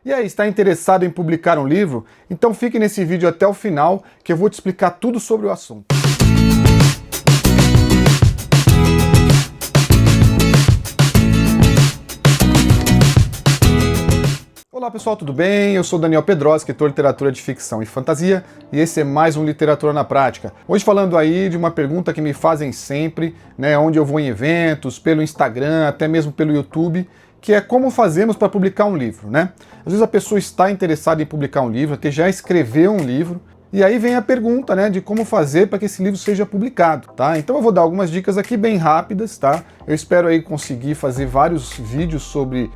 E aí, está interessado em publicar um livro? Então fique nesse vídeo até o final que eu vou te explicar tudo sobre o assunto. Olá pessoal, tudo bem? Eu sou Daniel Pedrosa, escritor de literatura de ficção e fantasia, e esse é mais um Literatura na Prática. Hoje falando aí de uma pergunta que me fazem sempre, onde eu vou em eventos, pelo Instagram, até mesmo pelo YouTube, que é como fazemos para publicar um livro, Às vezes a pessoa está interessada em publicar um livro, até já escreveu um livro, e aí vem a pergunta, de como fazer para que esse livro seja publicado, tá? Então eu vou dar algumas dicas aqui bem rápidas, tá? Eu espero aí conseguir fazer vários vídeos sobre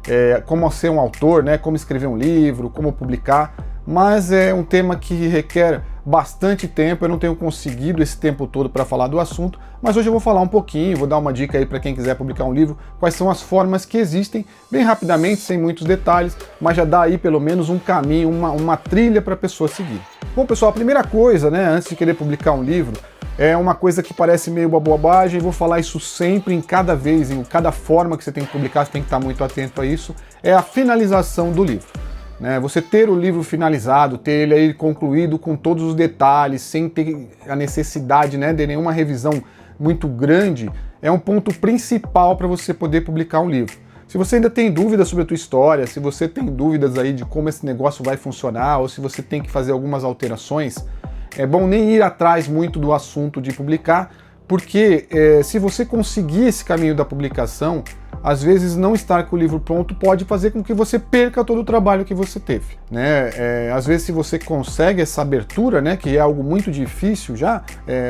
como ser um autor, como escrever um livro, como publicar, mas é um tema que requer bastante tempo, eu não tenho conseguido esse tempo todo para falar do assunto, mas hoje eu vou falar um pouquinho, vou dar uma dica aí para quem quiser publicar um livro, quais são as formas que existem, bem rapidamente, sem muitos detalhes, mas já dá aí pelo menos um caminho, uma trilha para a pessoa seguir. Bom pessoal, a primeira coisa, antes de querer publicar um livro, é uma coisa que parece meio uma bobagem, vou falar isso sempre, em cada forma que você tem que publicar, você tem que estar muito atento a isso, é a finalização do livro. Você ter o livro finalizado, ter ele aí concluído com todos os detalhes, sem ter a necessidade de nenhuma revisão muito grande, é um ponto principal para você poder publicar um livro. Se você ainda tem dúvidas sobre a tua história, se você tem dúvidas aí de como esse negócio vai funcionar, ou se você tem que fazer algumas alterações, é bom nem ir atrás muito do assunto de publicar, porque se você conseguir esse caminho da publicação, às vezes não estar com o livro pronto pode fazer com que você perca todo o trabalho que você teve. Às vezes se você consegue essa abertura, que é algo muito difícil já,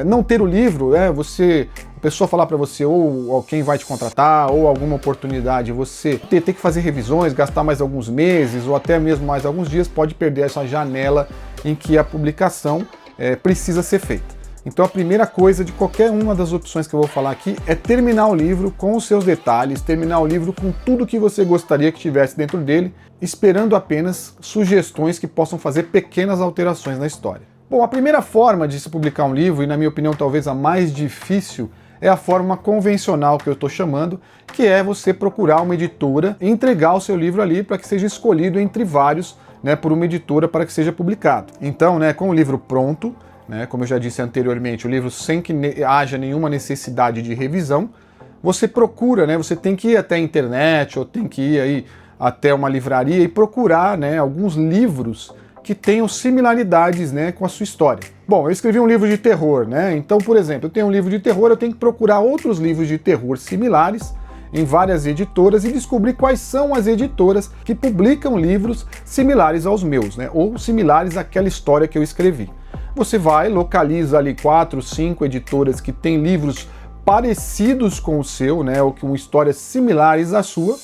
não ter o livro, a pessoa falar para você ou quem vai te contratar ou alguma oportunidade, você ter que fazer revisões, gastar mais alguns meses ou até mesmo mais alguns dias, pode perder essa janela em que a publicação precisa ser feita. Então a primeira coisa de qualquer uma das opções que eu vou falar aqui é terminar o livro com os seus detalhes, terminar o livro com tudo que você gostaria que tivesse dentro dele, esperando apenas sugestões que possam fazer pequenas alterações na história. Bom, a primeira forma de se publicar um livro, e na minha opinião talvez a mais difícil, é a forma convencional que eu estou chamando, que é você procurar uma editora e entregar o seu livro ali para que seja escolhido entre vários, por uma editora para que seja publicado. Então, com o livro pronto, como eu já disse anteriormente, o livro sem que haja nenhuma necessidade de revisão, você procura, você tem que ir até a internet ou tem que ir aí até uma livraria e procurar alguns livros que tenham similaridades com a sua história. Bom, eu escrevi um livro de terror, então, por exemplo, eu tenho um livro de terror, eu tenho que procurar outros livros de terror similares em várias editoras e descobrir quais são as editoras que publicam livros similares aos meus, ou similares àquela história que eu escrevi. Você vai, localiza ali 4, 5 editoras que têm livros parecidos com o seu, ou com histórias similares à sua,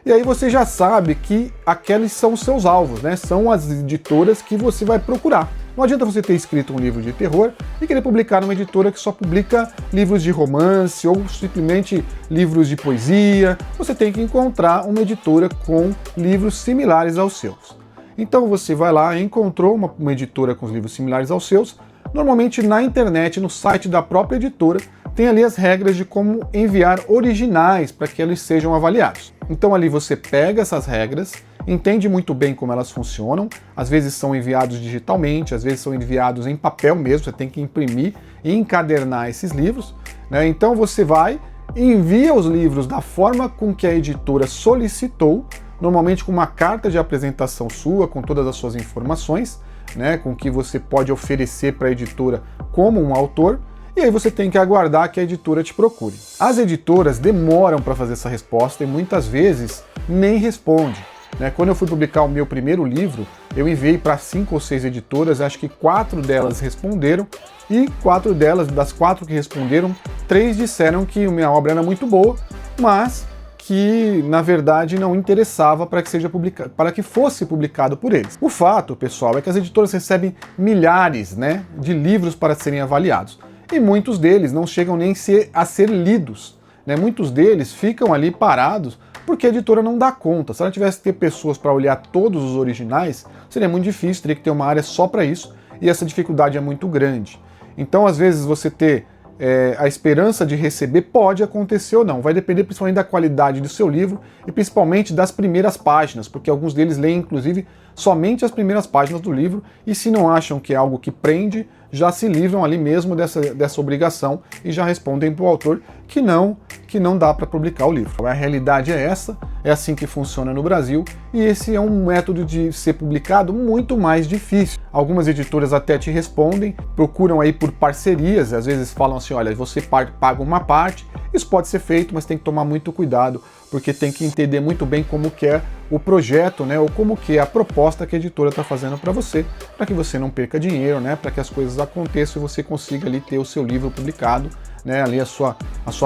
e aí você já sabe que aqueles são os seus alvos, são as editoras que você vai procurar. Não adianta você ter escrito um livro de terror e querer publicar numa editora que só publica livros de romance ou simplesmente livros de poesia. Você tem que encontrar uma editora com livros similares aos seus. Então você vai lá, encontrou uma editora com os livros similares aos seus, normalmente na internet, no site da própria editora, tem ali as regras de como enviar originais para que eles sejam avaliados. Então ali você pega essas regras, entende muito bem como elas funcionam, às vezes são enviados digitalmente, às vezes são enviados em papel mesmo, você tem que imprimir e encadernar esses livros, Então você vai e envia os livros da forma com que a editora solicitou, normalmente com uma carta de apresentação sua, com todas as suas informações, com o que você pode oferecer para a editora como um autor, e aí você tem que aguardar que a editora te procure. As editoras demoram para fazer essa resposta e muitas vezes nem responde. Quando eu fui publicar o meu primeiro livro, eu enviei para 5 ou 6 editoras, acho que 4 delas responderam, e 4 delas, das 4 que responderam, 3 disseram que a minha obra era muito boa, mas que, na verdade, não interessava para que fosse publicado por eles. O fato, pessoal, é que as editoras recebem milhares, de livros para serem avaliados. E muitos deles não chegam nem a ser lidos. Muitos deles ficam ali parados porque a editora não dá conta. Se ela tivesse que ter pessoas para olhar todos os originais, seria muito difícil, teria que ter uma área só para isso, e essa dificuldade é muito grande. Então, às vezes, você ter a esperança de receber pode acontecer ou não. Vai depender principalmente da qualidade do seu livro e principalmente das primeiras páginas, porque alguns deles leem, inclusive, somente as primeiras páginas do livro e se não acham que é algo que prende, já se livram ali mesmo dessa obrigação e já respondem para o autor que não dá para publicar o livro. A realidade é essa, é assim que funciona no Brasil e esse é um método de ser publicado muito mais difícil. Algumas editoras até te respondem, procuram aí por parcerias, às vezes falam assim, olha, você paga uma parte, isso pode ser feito, mas tem que tomar muito cuidado, porque tem que entender muito bem como que é o projeto, né, ou como que é a proposta que a editora está fazendo para que você não perca dinheiro, né, para que as coisas aconteçam e você consiga ali ter o seu livro publicado, né, ali a sua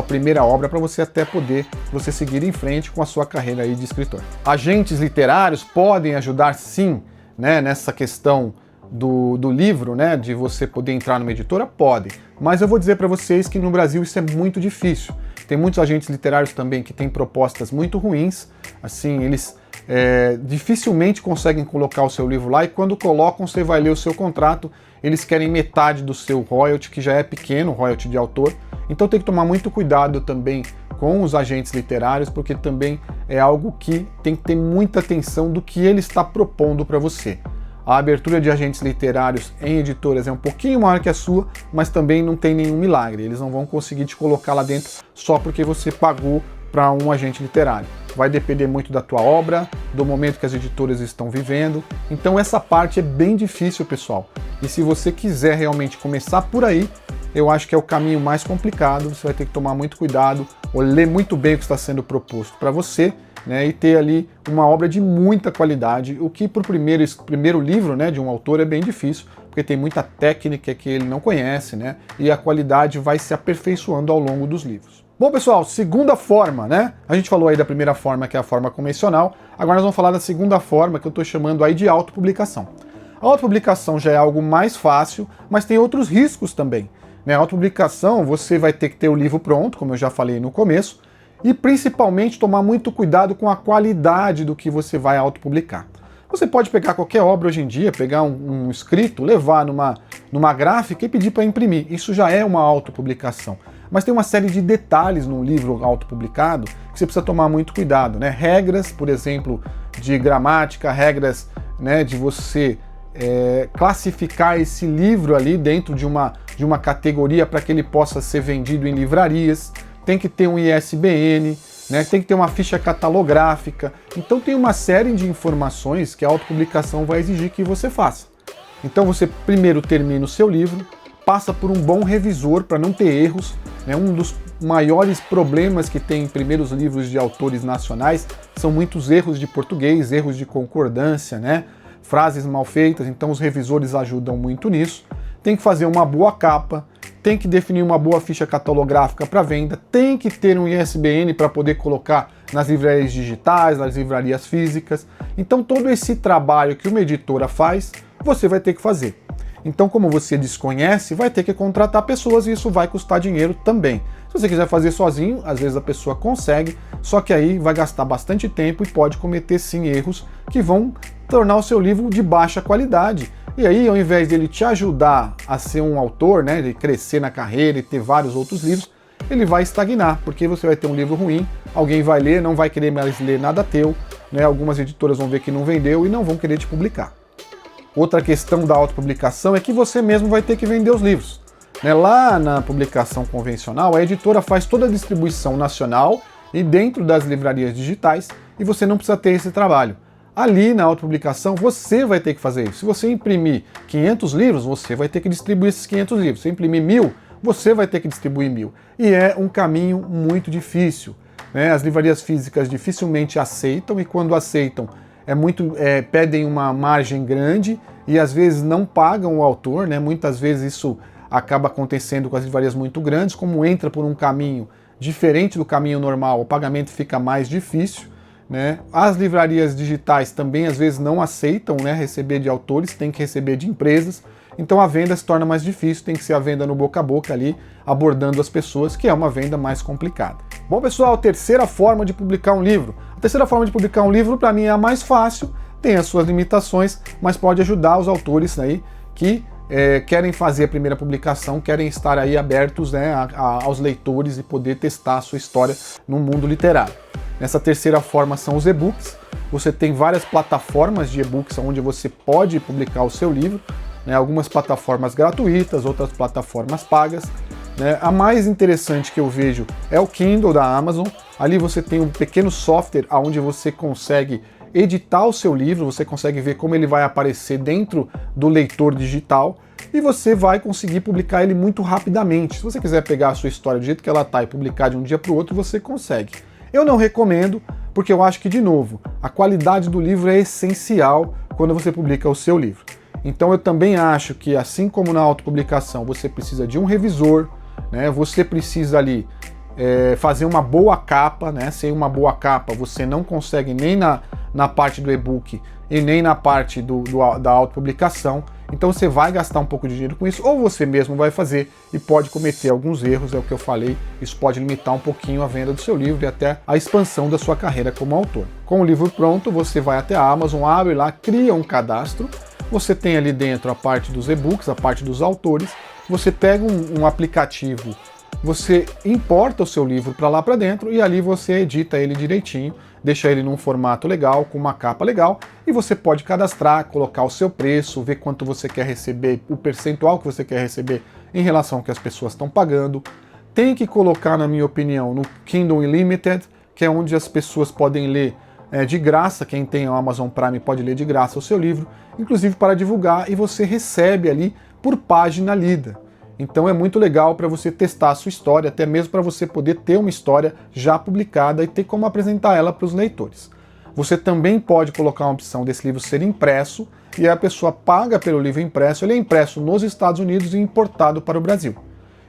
primeira obra, para você até poder seguir em frente com a sua carreira aí de escritor. Agentes literários podem ajudar sim, né, nessa questão do livro, né, de você poder entrar numa editora, podem. Mas eu vou dizer para vocês que no Brasil isso é muito difícil. Tem muitos agentes literários também que têm propostas muito ruins, assim, eles dificilmente conseguem colocar o seu livro lá e quando colocam, você vai ler o seu contrato, eles querem metade do seu royalty, que já é pequeno, royalty de autor. Então tem que tomar muito cuidado também com os agentes literários, porque também é algo que tem que ter muita atenção do que ele está propondo para você. A abertura de agentes literários em editoras é um pouquinho maior que a sua, mas também não tem nenhum milagre. Eles não vão conseguir te colocar lá dentro só porque você pagou para um agente literário. Vai depender muito da tua obra, do momento que as editoras estão vivendo. Então essa parte é bem difícil, pessoal. E se você quiser realmente começar por aí, eu acho que é o caminho mais complicado. Você vai ter que tomar muito cuidado, ou ler muito bem o que está sendo proposto para você, né, e ter ali uma obra de muita qualidade, o que para o primeiro livro, né, de um autor é bem difícil, porque tem muita técnica que ele não conhece, né, e a qualidade vai se aperfeiçoando ao longo dos livros. Bom, pessoal, segunda forma, né? A gente falou aí da primeira forma, que é a forma convencional, agora nós vamos falar da segunda forma, que eu estou chamando aí de autopublicação. A autopublicação já é algo mais fácil, mas tem outros riscos também, né? A autopublicação, você vai ter que ter o livro pronto, como eu já falei no começo, e principalmente tomar muito cuidado com a qualidade do que você vai autopublicar. Você pode pegar qualquer obra hoje em dia, pegar um escrito, levar numa gráfica e pedir para imprimir. Isso já é uma autopublicação. Mas tem uma série de detalhes num livro autopublicado que você precisa tomar muito cuidado, né? Regras, por exemplo, de gramática, regras, né, de você classificar esse livro ali dentro de uma categoria para que ele possa ser vendido em livrarias. Tem que ter um ISBN, né, tem que ter uma ficha catalográfica. Então tem uma série de informações que a autopublicação vai exigir que você faça. Então você primeiro termina o seu livro, passa por um bom revisor para não ter erros, né? Um dos maiores problemas que tem em primeiros livros de autores nacionais são muitos erros de português, erros de concordância, né? Frases mal feitas, então os revisores ajudam muito nisso. Tem que fazer uma boa capa, tem que definir uma boa ficha catalográfica para venda, tem que ter um ISBN para poder colocar nas livrarias digitais, nas livrarias físicas. Então todo esse trabalho que uma editora faz, você vai ter que fazer. Então, como você desconhece, vai ter que contratar pessoas e isso vai custar dinheiro também. Se você quiser fazer sozinho, às vezes a pessoa consegue, só que aí vai gastar bastante tempo e pode cometer sim erros que vão tornar o seu livro de baixa qualidade. E aí, ao invés dele te ajudar a ser um autor, né, de crescer na carreira e ter vários outros livros, ele vai estagnar, porque você vai ter um livro ruim, alguém vai ler, não vai querer mais ler nada teu, né, algumas editoras vão ver que não vendeu e não vão querer te publicar. Outra questão da autopublicação é que você mesmo vai ter que vender os livros, né? Lá na publicação convencional, a editora faz toda a distribuição nacional e dentro das livrarias digitais e você não precisa ter esse trabalho. Ali na autopublicação, você vai ter que fazer isso. Se você imprimir 500 livros, você vai ter que distribuir esses 500 livros. Se imprimir 1000, você vai ter que distribuir 1000. E é um caminho muito difícil, né? As livrarias físicas dificilmente aceitam e quando aceitam, pedem uma margem grande e às vezes não pagam o autor, né? Muitas vezes isso acaba acontecendo com as livrarias muito grandes, como entra por um caminho diferente do caminho normal, o pagamento fica mais difícil, né? As livrarias digitais também às vezes não aceitam, né, receber de autores, tem que receber de empresas, então a venda se torna mais difícil, tem que ser a venda no boca a boca ali, abordando as pessoas, que é uma venda mais complicada. Bom, pessoal, terceira forma de publicar um livro. A terceira forma de publicar um livro, para mim, é a mais fácil, tem as suas limitações, mas pode ajudar os autores aí que querem fazer a primeira publicação, querem estar aí abertos, né, aos leitores e poder testar a sua história no mundo literário. Nessa terceira forma são os e-books. Você tem várias plataformas de e-books onde você pode publicar o seu livro, né, algumas plataformas gratuitas, outras plataformas pagas. Né. A mais interessante que eu vejo é o Kindle da Amazon. Ali você tem um pequeno software onde você consegue editar o seu livro, você consegue ver como ele vai aparecer dentro do leitor digital e você vai conseguir publicar ele muito rapidamente. Se você quiser pegar a sua história do jeito que ela está e publicar de um dia para o outro, você consegue. Eu não recomendo, porque eu acho que, de novo, a qualidade do livro é essencial quando você publica o seu livro. Então eu também acho que, assim como na autopublicação, você precisa de um revisor, né? Você precisa ali fazer uma boa capa, né? Sem uma boa capa você não consegue nem na parte do e-book e nem na parte da autopublicação. Então você vai gastar um pouco de dinheiro com isso, ou você mesmo vai fazer e pode cometer alguns erros, é o que eu falei. Isso pode limitar um pouquinho a venda do seu livro e até a expansão da sua carreira como autor. Com o livro pronto, você vai até a Amazon, abre lá, cria um cadastro. Você tem ali dentro a parte dos e-books, a parte dos autores. Você pega um aplicativo, você importa o seu livro para lá para dentro e ali você edita ele direitinho, deixa ele num formato legal, com uma capa legal, e você pode cadastrar, colocar o seu preço, ver quanto você quer receber, o percentual que você quer receber em relação ao que as pessoas estão pagando. Tem que colocar, na minha opinião, no Kindle Unlimited, que é onde as pessoas podem ler de graça. Quem tem o Amazon Prime pode ler de graça o seu livro, inclusive para divulgar, e você recebe ali por página lida. Então é muito legal para você testar a sua história, até mesmo para você poder ter uma história já publicada e ter como apresentar ela para os leitores. Você também pode colocar uma opção desse livro ser impresso, e a pessoa paga pelo livro impresso. Ele é impresso nos Estados Unidos e importado para o Brasil.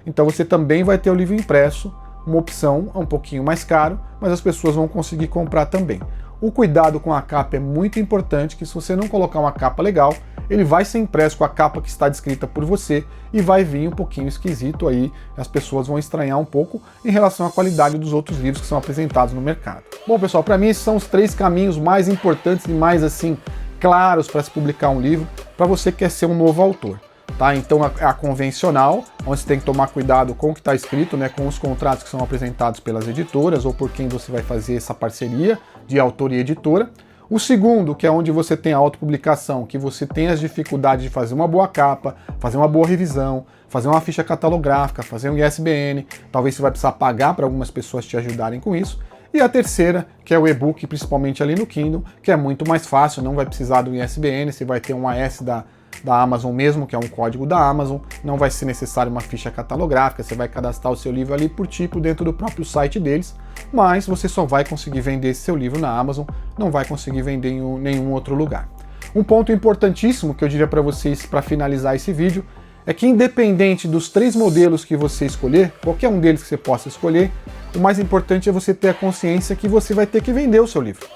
Então você também vai ter o livro impresso, uma opção um pouquinho mais caro, mas as pessoas vão conseguir comprar também. O cuidado com a capa é muito importante, que se você não colocar uma capa legal, ele vai ser impresso com a capa que está descrita por você e vai vir um pouquinho esquisito aí, as pessoas vão estranhar um pouco em relação à qualidade dos outros livros que são apresentados no mercado. Bom, pessoal, para mim esses são os 3 caminhos mais importantes e mais assim claros para se publicar um livro para você que quer ser um novo autor. Tá? Então a convencional, onde você tem que tomar cuidado com o que está escrito, né, com os contratos que são apresentados pelas editoras ou por quem você vai fazer essa parceria de autor e editora. O segundo, que é onde você tem a autopublicação, que você tem as dificuldades de fazer uma boa capa, fazer uma boa revisão, fazer uma ficha catalográfica, fazer um ISBN, talvez você vai precisar pagar para algumas pessoas te ajudarem com isso. E a terceira, que é o e-book, principalmente ali no Kindle, que é muito mais fácil, não vai precisar do ISBN, você vai ter um AS da Amazon mesmo, que é um código da Amazon, não vai ser necessário uma ficha catalográfica, você vai cadastrar o seu livro ali por tipo dentro do próprio site deles, mas você só vai conseguir vender esse seu livro na Amazon, não vai conseguir vender em nenhum outro lugar. Um ponto importantíssimo que eu diria para vocês para finalizar esse vídeo é que, independente dos 3 modelos que você escolher, qualquer um deles que você possa escolher, o mais importante é você ter a consciência que você vai ter que vender o seu livro.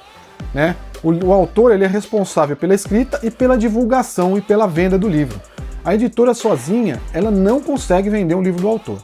Né? O autor ele é responsável pela escrita e pela divulgação e pela venda do livro. A editora sozinha, ela não consegue vender um livro do autor.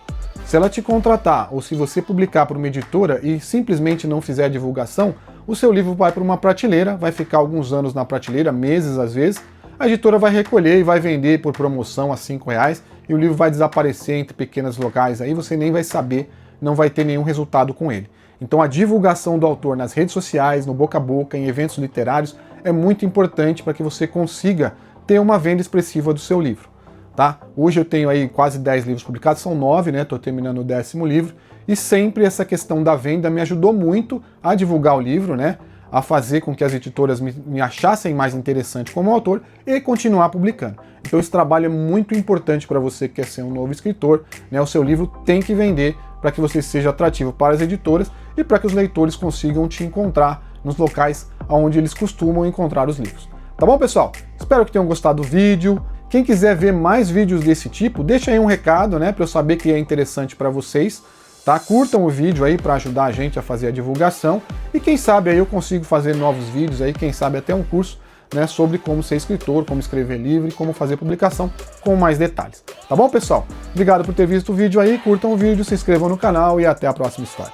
Se ela te contratar ou se você publicar para uma editora e simplesmente não fizer a divulgação, o seu livro vai para uma prateleira, vai ficar alguns anos na prateleira, meses às vezes, a editora vai recolher e vai vender por promoção a R$5 e o livro vai desaparecer entre pequenos locais, aí você nem vai saber, não vai ter nenhum resultado com ele. Então a divulgação do autor nas redes sociais, no boca a boca, em eventos literários, é muito importante para que você consiga ter uma venda expressiva do seu livro. Tá? Hoje eu tenho aí quase 10 livros publicados, são 9, né? Estou terminando o 10º livro, e sempre essa questão da venda me ajudou muito a divulgar o livro, né? A fazer com que as editoras me achassem mais interessante como autor e continuar publicando. Então esse trabalho é muito importante para você que quer ser um novo escritor, né? O seu livro tem que vender para que você seja atrativo para as editoras e para que os leitores consigam te encontrar nos locais onde eles costumam encontrar os livros. Tá bom, pessoal? Espero que tenham gostado do vídeo. Quem quiser ver mais vídeos desse tipo, deixa aí um recado, né, para eu saber que é interessante para vocês. Tá? Curtam o vídeo aí para ajudar a gente a fazer a divulgação e quem sabe aí eu consigo fazer novos vídeos aí, quem sabe até um curso, né, sobre como ser escritor, como escrever livro e como fazer publicação com mais detalhes. Tá bom, pessoal? Obrigado por ter visto o vídeo aí, curtam o vídeo, se inscrevam no canal e até a próxima história.